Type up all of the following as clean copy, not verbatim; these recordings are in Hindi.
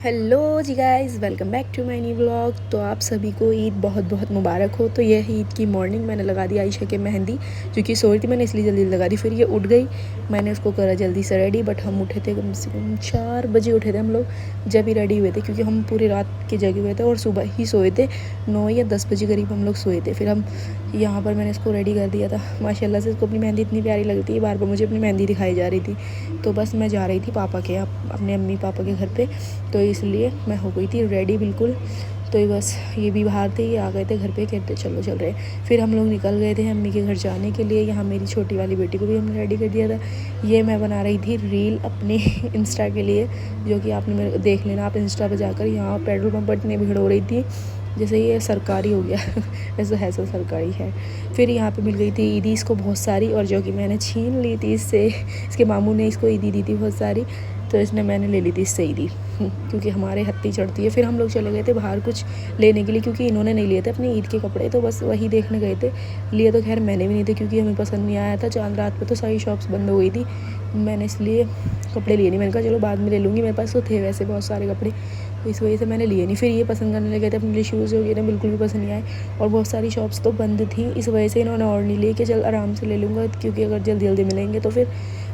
Hello ji guys, welcome back to my new vlog. तो आप सभी को ईद बहुत बहुत मुबारक हो। तो यह ईद की मॉर्निंग मैंने लगा दी आयशा के मेहंदी, क्योंकि सोई थी मैंने इसलिए जल्दी लगा दी। फिर ये उठ गई, मैंने उसको करा जल्दी से रेडी। बट हम उठे थे कम से कम 4 बजे उठे थे हम लोग, जब ही रेडी हुए थे, क्योंकि हम पूरी रात के जगे हुए थे और सुबह ही सोए थे। 9 या 10 बजे करीब हम लोग सोए थे। फिर हम यहाँ पर मैंने इसको रेडी कर दिया था। माशाल्लाह से इसको अपनी मेहंदी इतनी प्यारी लगती है, बार बार मुझे अपनी मेहंदी दिखाई जा रही थी। तो बस मैं जा रही थी पापा के यहाँ, अपने अम्मी पापा के घर पे, तो इसलिए मैं हो गई थी रेडी बिल्कुल। तो बस ये भी बाहर थे, ये आ गए थे घर पे, कहते चलो चल रहे। फिर हम लोग निकल गए थे अम्मी के घर जाने के लिए। यहाँ मेरी छोटी वाली बेटी को भी हमने रेडी कर दिया था। ये मैं बना रही थी रील अपने इंस्टा के लिए, जो कि आपने मेरे देख लेना आप इंस्टा पर जाकर। यहाँ पेट्रोल पंप पर इतनी भीड़ हो रही थी जैसे ये सरकारी हो गया ऐसा है, सब सरकारी है। फिर यहाँ पे मिल गई थी ईदी इसको बहुत सारी, और जो कि मैंने छीन ली थी इससे। इसके मामू ने इसको ईदी दी थी बहुत सारी, तो इसने मैंने ले ली थी इससे ईदी, क्योंकि हमारे हत्ती चढ़ती है। फिर हम लोग चले गए थे बाहर कुछ लेने के लिए, क्योंकि इन्होंने नहीं लिए थे अपने ईद के कपड़े, तो बस वही देखने गए थे। लिए तो खैर मैंने भी नहीं थे, क्योंकि हमें पसंद नहीं आया था। चांद रात पे तो सारी शॉप्स बंद हो गई थी, मैंने इसलिए कपड़े लिए नहीं। मैंने कहा चलो बाद में ले लूँगी, मेरे पास तो थे वैसे बहुत सारे कपड़े, तो इस वजह से मैंने लिए नहीं। फिर ये पसंद करने लगे थे अपने लिए शूज़, जो कि इन्हें बिल्कुल भी पसंद नहीं आए, और बहुत सारी शॉप्स तो बंद थी। इस वजह से इन्होंने और नहीं लिए कि चल आराम से ले लूँगा, क्योंकि अगर जल्दी जल्दी मिलेंगे तो फिर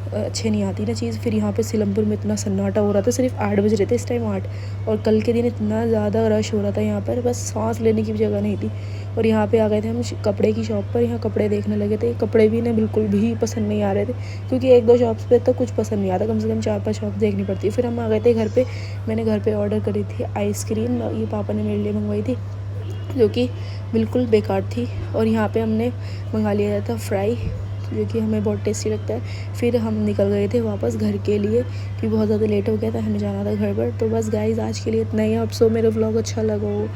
अच्छे नहीं आती ना चीज़। फिर यहाँ पे सिलमपुर में इतना सन्नाटा हो रहा था, सिर्फ 8 बज रहे थे इस टाइम, 8। और कल के दिन इतना ज़्यादा रश हो रहा था यहाँ पर, बस सांस लेने की भी जगह नहीं थी। और यहाँ पे आ गए थे हम कपड़े की शॉप पर। यहाँ कपड़े देखने लगे थे, कपड़े भी इन्हें बिल्कुल भी पसंद नहीं आ रहे थे, क्योंकि 1-2 शॉप्स पे तो कुछ पसंद नहीं आता, कम से कम 4-5 शॉप देखनी पड़ती है। फिर हम आ गए थे घर पे। मैंने घर पे ऑर्डर करी थी आइसक्रीम, ये पापा ने मेरे लिए मंगवाई थी, जो कि बिल्कुल बेकार थी। और यहाँ पे हमने मंगा लिया था फ्राई, जो कि हमें बहुत टेस्टी लगता है। फिर हम निकल गए थे वापस घर के लिए, क्योंकि बहुत ज़्यादा लेट हो गया था, हमें जाना था घर पर। तो बस गाइज़ आज के लिए इतना ही। आप सो मेरा व्लॉग अच्छा लगा हो